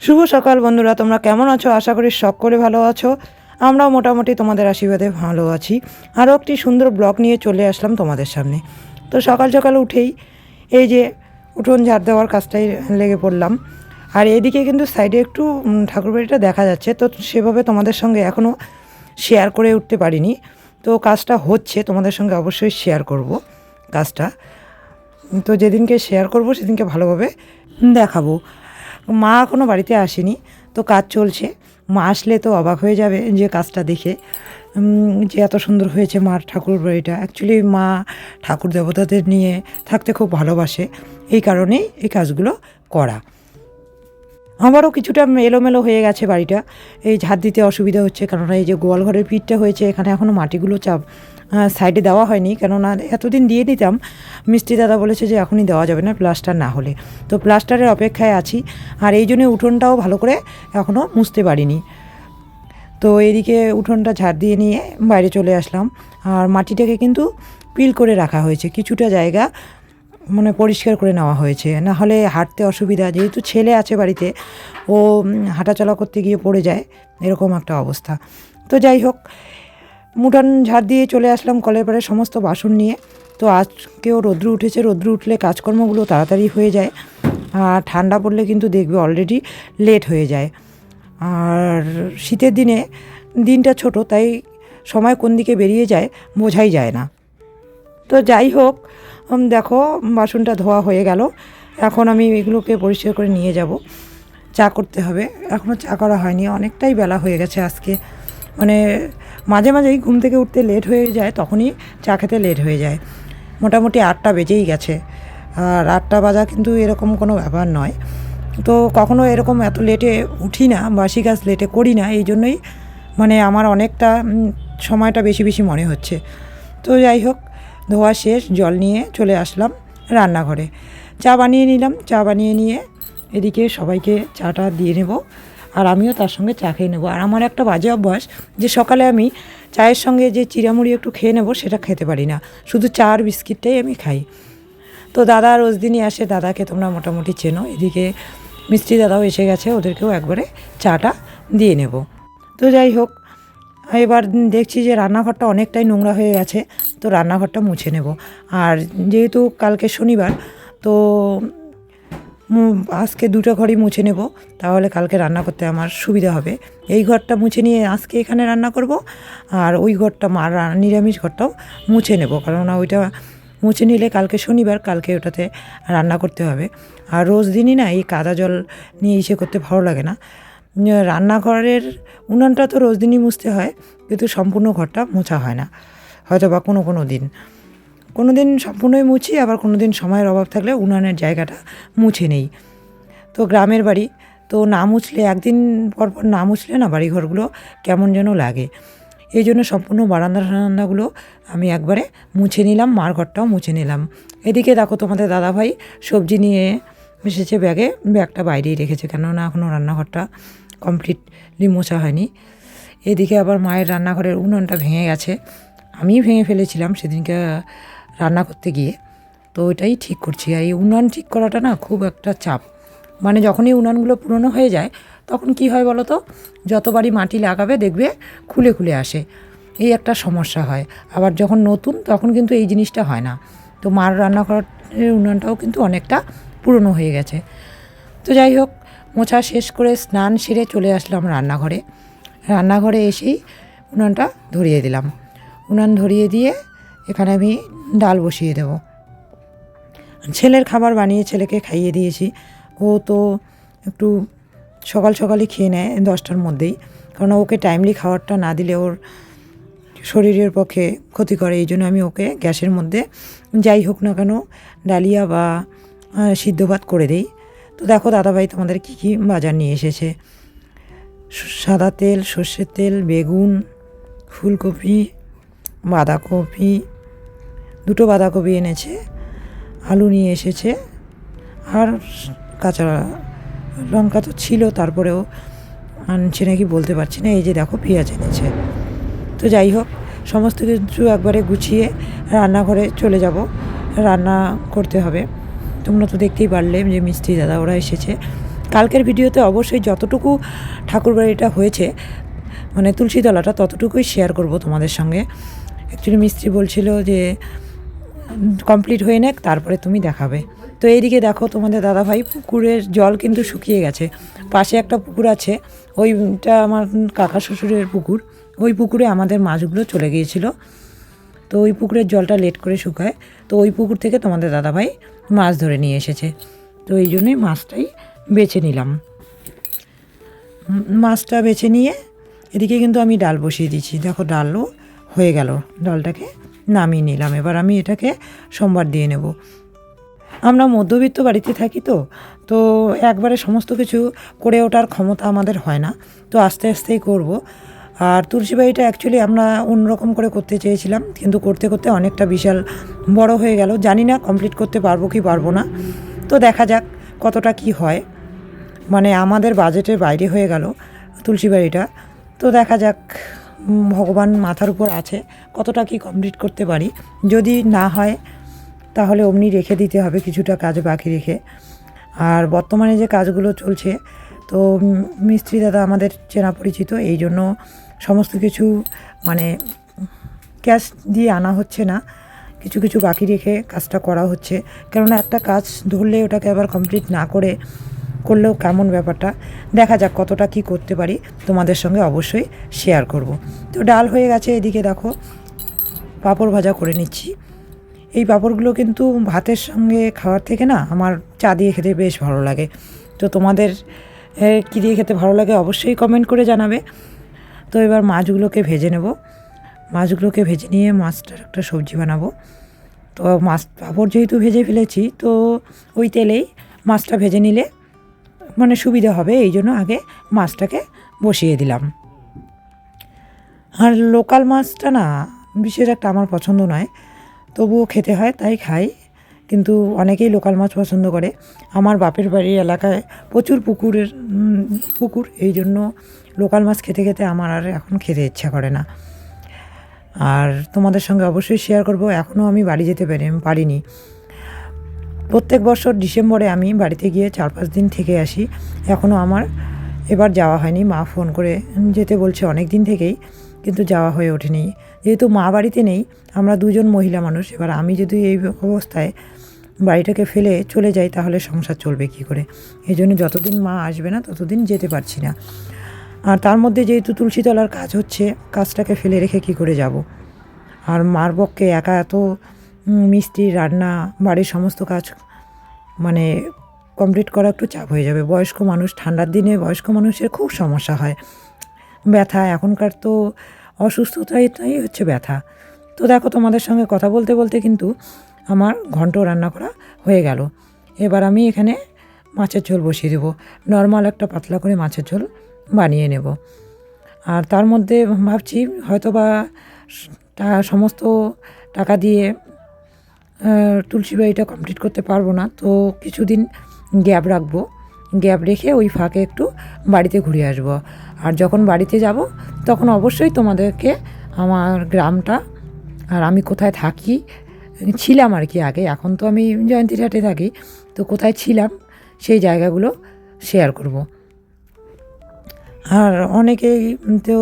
শুভ সকাল বন্ধুরা, তোমরা কেমন আছো? আশা করি সকলে ভালো আছো। আমরাও মোটামুটি তোমাদের আশীর্বাদে ভালো আছি। আরও একটি সুন্দর ব্লগ নিয়ে চলে আসলাম তোমাদের সামনে। তো সকাল সকাল উঠেই এই যে উঠোন ঝাড় দেওয়ার কাজটাই লেগে পড়লাম। আর এদিকে কিন্তু সাইডে একটু ঠাকুরবাড়িটা দেখা যাচ্ছে, তো সেভাবে তোমাদের সঙ্গে এখনও শেয়ার করে উঠতে পারিনি। তো কাজটা হচ্ছে, তোমাদের সঙ্গে অবশ্যই শেয়ার করব কাজটা। তো যেদিনকে শেয়ার করব সেদিনকে ভালোভাবে দেখাবো। মা এখনও বাড়িতে আসেনি, তো কাজ চলছে। মা আসলে তো অবাক হয়ে যাবে যে কাজটা দেখে, যে এত সুন্দর হয়েছে মার ঠাকুর বাড়িটা। অ্যাকচুয়ালি মা ঠাকুর দেবতাদের নিয়ে থাকতে খুব ভালোবাসে, এই কারণেই এই কাজগুলো করা। আমারও কিছুটা এলোমেলো হয়ে গেছে বাড়িটা, এই ঝাড় দিতে অসুবিধা হচ্ছে, কেননা এই যে গোয়াল ঘরের পিঠটা হয়েছে এখানে এখনও মাটিগুলো সাইডে দেওয়া হয়নি, কেননা এতদিন দিয়ে দিতাম। মিস্ত্রি দাদা বলেছে যে এখনই দেওয়া যাবে না প্লাস্টার না হলে, তো প্লাস্টারের অপেক্ষায় আছি। আর এই জন্যে উঠোনটাও ভালো করে এখনও মুছতে পারিনি। তো এদিকে উঠোনটা ঝাড় দিয়ে নিয়ে বাইরে চলে আসলাম। আর মাটিটাকে কিন্তু পিল করে রাখা হয়েছে, কিছুটা জায়গা মানে পরিষ্কার করে নেওয়া হয়েছে, না হলে হাঁটতে অসুবিধা। যেহেতু ছেলে আছে বাড়িতে, ও হাঁটাচলা করতে গিয়ে পড়ে যায়, এরকম একটা অবস্থা। তো যাই হোক, উঠান ঝাড় দিয়ে চলে আসলাম কলের পাড়ে সমস্ত বাসন নিয়ে। তো আজকেও রৌদ্র উঠেছে, রৌদ্র উঠলে কাজকর্মগুলো তাড়াতাড়ি হয়ে যায়। আর ঠান্ডা পড়লে কিন্তু দেখবে অলরেডি লেট হয়ে যায়। আর শীতের দিনে দিনটা ছোট, তাই সময় কোন দিকে বেরিয়ে যায় বোঝাই যায় না। তো যাই হোক, দেখো বাসনটা ধোয়া হয়ে গেল। এখন আমি এগুলোকে পরিষ্কার করে নিয়ে যাব। চা করতে হবে, এখনও চা করা হয়নি, অনেকটাই বেলা হয়ে গেছে আজকে। মানে মাঝে মাঝেই ঘুম থেকে উঠতে লেট হয়ে যায়, তখনই চা খেতে লেট হয়ে যায়। মোটামুটি 8টা বেজেই গেছে। আর 8টা বাজা কিন্তু এরকম কোনো ব্যাপার নয়। তো কখনো এরকম এত লেটে উঠি না, বাসি কাজ লেটে করি না, এই জন্যই মানে আমার অনেকটা সময়টা বেশি বেশি মনে হচ্ছে। তো যাই হোক, ধোয়া শেষ, জল নিয়ে চলে আসলাম রান্নাঘরে। চা বানিয়ে নিলাম, চা বানিয়ে নিয়ে এদিকে সবাইকে চাটা দিয়ে নেব, আর আমিও তার সঙ্গে চা খেয়ে নেবো। আর আমার একটা বাজে অভ্যাস, যে সকালে আমি চায়ের সঙ্গে যে চিড়ামুড়ি একটু খেয়ে নেবো সেটা খেতে পারি না, শুধু চা আর বিস্কিটটাই আমি খাই। তো দাদা রোজ দিনই আসে, দাদাকে তোমরা মোটামুটি চেনো। এদিকে মিস্ত্রি দাদাও এসে গেছে, ওদেরকেও একবারে চাটা দিয়ে নেব। তো যাই হোক, এবার দেখছি যে রান্নাঘরটা অনেকটাই নোংরা হয়ে গেছে, তো রান্নাঘরটা মুছে নেব। আর যেহেতু কালকে শনিবার, তো আজকে দুটো ঘরই মুছে নেব, তাহলে কালকে রান্না করতে আমার সুবিধা হবে। এই ঘরটা মুছে নিয়ে আজকে এখানে রান্না করব, আর ওই ঘরটা মার নিরামিষ ঘরটাও মুছে নেব, কেননা ওইটা মুছে নিলে কালকে শনিবার, কালকে ওটাতে রান্না করতে হবে। আর রোজ দিনই না এই কাদা জল নিয়ে ইসে করতে ভালো লাগে না। রান্নাঘরের উনানটা তো রোজ দিনই মুছতে হয়, কিন্তু সম্পূর্ণ ঘরটা মোছা হয় না, হয়তো বা কোনো দিন সম্পূর্ণই মুছি, আবার কোনো দিন সময়ের অভাব থাকলে উনানের জায়গাটা মুছে নেই। তো গ্রামের বাড়ি, তো না মুছলে, একদিন পর পর না মুছলে না বাড়িঘরগুলো কেমন যেন লাগে। এই জন্য সম্পূর্ণ বারান্দাগুলো আমি একবারে মুছে নিলাম, মার ঘরটাও মুছে নিলাম। এদিকে দেখো তোমাদের দাদাভাই সবজি নিয়ে এসেছে ব্যাগে, ব্যাগটা বাইরেই রেখেছে, কেননা এখনও রান্নাঘরটা কমপ্লিটলি মোছা হয়নি। এদিকে আবার মায়ের রান্নাঘরের উনুনটা ভেঙে গেছে, আমিই ভেঙে ফেলেছিলাম সেদিনকে রান্না করতে গিয়ে, তো ওইটাই ঠিক করছি। আর এই উনুন ঠিক করাটা না খুব একটা চাপ, মানে যখনই উনুনগুলো পুরনো হয়ে যায় তখন কি হয় বলো তো, যতবারই মাটি লাগাবে দেখবে খুলে খুলে আসে, এই একটা সমস্যা হয়। আবার যখন নতুন তখন কিন্তু এই জিনিসটা হয় না। তো মার রান্নাঘরের উনুনটাও কিন্তু অনেকটা পুরনো হয়ে গেছে। তো যাই হোক, মোছা শেষ করে স্নান সেরে চলে আসলাম রান্নাঘরে। রান্নাঘরে এসেই উনুনটা ধরিয়ে দিলাম। উনুন ধরিয়ে দিয়ে এখানে আমি ডাল বসিয়ে দেব। ছেলের খাবার বানিয়ে ছেলেকে খাইয়ে দিয়েছি, ও তো একটু সকাল সকালই খেয়ে নেয় 10টার মধ্যেই, কারণ ওকে টাইমলি খাবারটা না দিলে ওর শরীরের পক্ষে ক্ষতি করে। এই জন্য আমি ওকে গ্যাসের মধ্যে যাই হোক না কেন ডালিয়া বা সিদ্ধ ভাত করে দিই। তো দেখো দাদাভাই তোমাদের কী কী বাজার নিয়ে এসেছে। সাদা তেল, সর্ষের তেল, বেগুন, ফুলকপি, বাঁধাকপি, দুটো বাঁধাকপি এনেছে, আলু নিয়ে এসেছে, আর কাঁচা লঙ্কা তো ছিল, তারপরেও আনছে নাকি বলতে পারছি না। এই যে দেখো পেঁয়াজ এনেছে। তো যাই হোক, সমস্ত কিছু একবারে গুছিয়ে রান্নাঘরে চলে যাব, রান্না করতে হবে। তোমরা তো দেখতেই পারলে যে মিস্ত্রি দাদা ওরা এসেছে, কালকের ভিডিওতে অবশ্যই যতটুকু ঠাকুরবাড়িটা হয়েছে মানে তুলসীতলাটা ততটুকুই শেয়ার করব তোমাদের সঙ্গে। অ্যাকচুয়ালি মিস্ত্রি বলছিল যে কমপ্লিট হয়ে নেক তারপরে তুমি দেখাবে। তো এইদিকে দেখো তোমাদের দাদাভাই পুকুরের জল কিন্তু শুকিয়ে গেছে। পাশে একটা পুকুর আছে, ওইটা আমার কাকা শ্বশুরের পুকুর। ওই পুকুরে আমাদের মাছগুলো চলে গিয়েছিল, তো ওই পুকুরের জলটা লেট করে শুকায়। তো ওই পুকুর থেকে তোমাদের দাদাভাই মাছ ধরে নিয়ে এসেছে, তো এই জন্যই মাছটাই বেছে নিলাম। মাছটা বেছে নিয়ে এদিকে কিন্তু আমি ডাল বসিয়ে দিচ্ছি। দেখো ডালও হয়ে গেল, ডালটাকে নামিয়ে নিলাম। এবার আমি এটাকে সোমবার দিয়ে নেব। আমরা মধ্যবিত্ত বাড়িতে থাকি, তো একবারে সমস্ত কিছু করে ওঠার ক্ষমতা আমাদের হয় না, তো আস্তে আস্তেই করব। আর তুলসী বাড়িটা অ্যাকচুয়ালি আমরা অন্যরকম করে করতে চেয়েছিলাম, কিন্তু করতে করতে অনেকটা বিশাল বড় হয়ে গেল। জানি না কমপ্লিট করতে পারবো কি পারবো না, তো দেখা যাক কতটা কি হয়। মানে আমাদের বাজেটের বাইরে হয়ে গেল তুলসী বাড়িটা, তো দেখা যাক। ভগবান মাথার উপর আছে, কতটা কি কমপ্লিট করতে পারি। যদি না হয় তাহলে অমনি রেখে দিতে হবে কিছুটা কাজ বাকি রেখে। আর বর্তমানে যে কাজগুলো চলছে, তো মিস্ত্রি দাদা আমাদের চেনা পরিচিত, এই জন্য সমস্ত কিছু মানে ক্যাশ দিয়ে আনা হচ্ছে না, কিছু কিছু বাকি রেখে কাজটা করা হচ্ছে। কেননা একটা কাজ ধরলে ওটাকে আবার কমপ্লিট না করলেও কেমন ব্যাপারটা। দেখা যাক কতটা কি করতে পারি, তোমাদের সঙ্গে অবশ্যই শেয়ার করব। তো ডাল হয়ে গেছে, এদিকে দেখো পাঁপড় ভাজা করে নিচ্ছি। এই পাঁপড়গুলো কিন্তু ভাতের সঙ্গে খাওয়ার থেকে না আমার চা দিয়ে খেতে বেশ ভালো লাগে। তো তোমাদের কী দিয়ে খেতে ভালো লাগে অবশ্যই কমেন্ট করে জানাবে। তো এবার মাছগুলোকে ভেজে নেব। মাছগুলোকে ভেজে নিয়ে মাছটার একটা সবজি বানাবো। তো মাছ পাঁপড় যেহেতু ভেজে ফেলেছি, তো ওই তেলেই মাছটা ভেজে নিলে মানে সুবিধা হবে, এই জন্য আগে মাছটাকে বসিয়ে দিলাম। আর লোকাল মাছটা না বিশেষ একটা আমার পছন্দ নয়, তবুও খেতে হয় তাই খাই। কিন্তু অনেকেই লোকাল মাছ পছন্দ করে। আমার বাপের বাড়ির এলাকায় প্রচুর পুকুর, এই জন্য লোকাল মাছ খেতে খেতে আমার আর এখন খেতে ইচ্ছা করে না। আর তোমাদের সঙ্গে অবশ্যই শেয়ার করব, এখনও আমি বাড়ি যেতে পারিনি। প্রত্যেক বছর ডিসেম্বরে আমি বাড়িতে গিয়ে 4-5 দিন থেকে আসি, এখনও আমার এবার যাওয়া হয়নি। মা ফোন করে যেতে বলছে অনেক দিন থেকেই, কিন্তু যাওয়া হয়ে ওঠেনি। যেহেতু মা বাড়িতে নেই, আমরা দুজন মহিলা মানুষ, এবার আমি যদি এই অবস্থায় বাড়িটাকে ফেলে চলে যাই তাহলে সংসার চলবে কী করে। এই জন্য যতদিন মা আসবে না ততদিন যেতে পারছি না। আর তার মধ্যে যেহেতু তুলসীতলার কাজ হচ্ছে, কাজটাকে ফেলে রেখে কী করে যাব। আর মার পক্ষে একা এত মিস্ত্রি, রান্না, বাড়ির সমস্ত কাজ মানে কমপ্লিট করা একটু চাপ হয়ে যাবে। বয়স্ক মানুষ, ঠান্ডার দিনে বয়স্ক মানুষের খুব সমস্যা হয়, ব্যথা। এখনকার তো অসুস্থতাই হচ্ছে ব্যথা। তো দেখো তোমাদের সঙ্গে কথা বলতে বলতে কিন্তু আমার ঘন্ট রান্না করা হয়ে গেল। এবার আমি এখানে মাছের ঝোল বসিয়ে দেবো। নর্মাল একটা পাতলা করে মাছের ঝোল বানিয়ে নেব। আর তার মধ্যে ভাবছি হয়তো বা সমস্ত টাকা দিয়ে তুলসী বাড়িটা কমপ্লিট করতে পারবো না, তো কিছুদিন গ্যাপ রাখবো। গ্যাপ রেখে ওই ফাঁকে একটু বাড়িতে ঘুরে আসবো। আর যখন বাড়িতে যাব তখন অবশ্যই তোমাদেরকে আমার গ্রামটা আর আমি কোথায় থাকি ছিলাম আর কি আগে, এখন তো আমি জয়ন্তীরহাটে থাকি, তো কোথায় ছিলাম সেই জায়গাগুলো শেয়ার করব। আর অনেকেই তো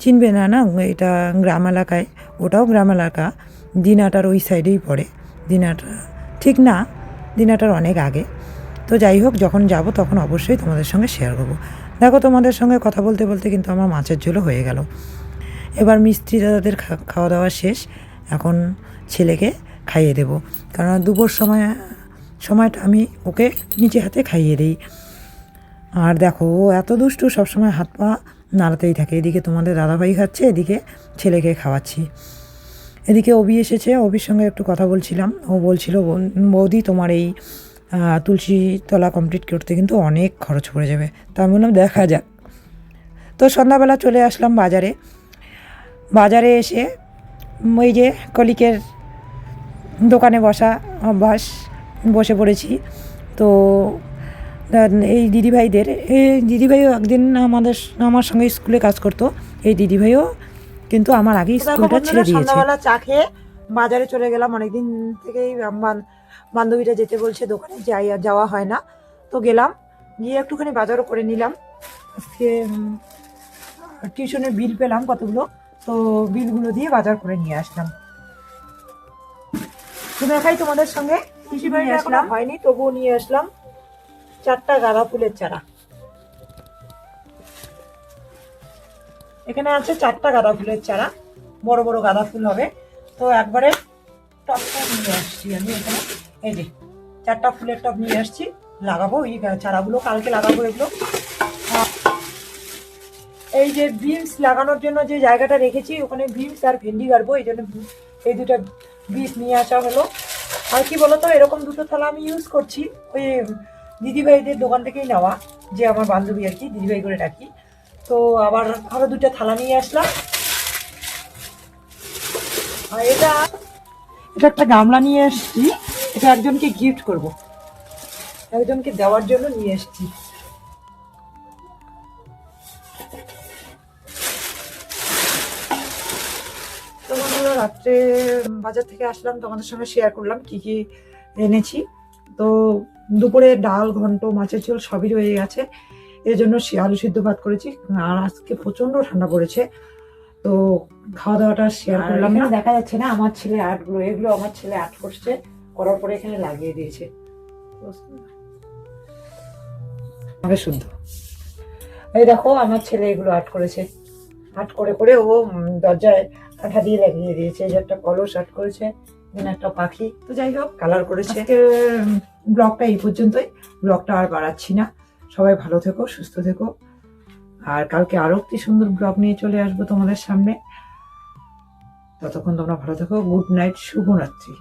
চিনবে না, এটা গ্রাম এলাকায়, ওটাও গ্রাম এলাকা, দিনাটার ওই সাইডেই পড়ে। দিনাটা ঠিক না, দিনাটার অনেক আগে। তো যাই হোক, যখন যাব তখন অবশ্যই তোমাদের সঙ্গে শেয়ার করব। দেখো তোমাদের সঙ্গে কথা বলতে বলতে কিন্তু আমার মাছের ঝোলও হয়ে গেল। এবার মিস্ত্রি দাদাদের খাওয়া দাওয়া শেষ, এখন ছেলেকে খাইয়ে দেব। কারণ দুপুর সময়টা আমি ওকে নিচে হাতে খাইয়ে দিই। আর দেখো ও এত দুষ্টু, সবসময় হাত পা নাড়াতেই থাকে। এদিকে তোমাদের দাদাভাই খাচ্ছে, এদিকে ছেলেকে খাওয়াচ্ছি। এদিকে অবি এসেছে, অবির সঙ্গে একটু কথা বলছিলাম। ও বলছিল বৌদি তোমার এই তুলসী তলা কমপ্লিট করতে কিন্তু অনেক খরচ পড়ে যাবে। তা আমি বললাম দেখা যাক। তো সন্ধ্যাবেলা চলে আসলাম বাজারে এসে ওই যে কলিকের দোকানে বসে পড়েছি। তো এই দিদিভাইও একদিন আমার সঙ্গে স্কুলে কাজ করতো। এই দিদিভাইও কিন্তু আমার আগেই স্কুলটা ছেড়ে দিয়েছে। সন্ধ্যাবেলা চা খেয়ে বাজারে চলে গেলাম। অনেকদিন থেকেই বান্ধবীরা যেতে বলছে দোকানে, যাওয়া হয় না, তো গেলাম। গিয়ে একটুখানি বাজারও করে নিলাম। আজকে টিউশনের বিল পেলাম কতগুলো, তো বিলগুলো দিয়ে বাজার করে নিয়ে আসলাম। তো দেখাই তোমাদের সঙ্গে কৃষি বাড়িতে আসলাম, হয়নি তবুও নিয়ে আসলাম 4টা গাঁদা ফুলের চারা। এখানে আছে 4টা গাঁদা ফুলের চারা, বড় বড় গাঁদা ফুল হবে। তো একবারে টবটা নিয়ে আসছি আমি এখানে, এই যে 4টা ফুলের টব নিয়ে আসছি, লাগাবো এই চারাগুলো, কালকে লাগাবো এগুলো। এই যে বিনস লাগানোর জন্য যে জায়গাটা রেখেছি ওখানে বিনস আর ভেন্ডি গাড়বো, এই জন্য এই দুটো বীজ নিয়ে আসা হলো। আর কি বলতো, এরকম দুটো থালা আমি ইউজ করছি ওই দিদিভাইদের দোকান থেকেই নেওয়া, যে আমার বান্ধবী আর কি, দিদিভাই করে ডাকি। তো আবার আরো 2টা থালা নিয়ে আসলাম। আর এটা একটা গামলা নিয়ে এসেছি, এটা একজনকে গিফট করব, একজনকে দেওয়ার জন্য নিয়ে এসেছি। তো বন্ধুরা, রাত্রে বাজার থেকে আসলাম, তোমাদের সঙ্গে শেয়ার করলাম কি কি এনেছি। তো দুপুরে ডাল, ঘন্ট, মাছের ঝোল সবই রয়ে গেছে, এর জন্য আলু সিদ্ধ ভাত করেছি। আর আজকে প্রচন্ড ঠান্ডা পড়েছে, তো খাওয়া দাওয়াটা শেয়ার করলাম না। দেখা যাচ্ছে না আমার ছেলে আর্টগুলো, এগুলো আমার ছেলে আর্ট করছে, করার পরে এখানে লাগিয়ে দিয়েছে আমাকে শুদ্ধ। এই দেখো আমার ছেলে এগুলো আর্ট করেছে, আর্ট করে করে ও দরজায় কাঁথা দিয়ে লাগিয়ে দিয়েছে। এই যে একটা কলস আর্ট করেছে, এখানে একটা পাখি। তো যাই হোক, কালার করেছে। ব্লগটা এই পর্যন্তই, ব্লগটা আর বাড়াচ্ছি না। সবাই ভালো থেকো, সুস্থ থেকো, আর কালকে আরো একটি সুন্দর ব্লগ নিয়ে চলে আসবো তোমাদের সামনে। ততক্ষণ তোমরা ভালো থেকো। গুড নাইট, শুভরাত্রি।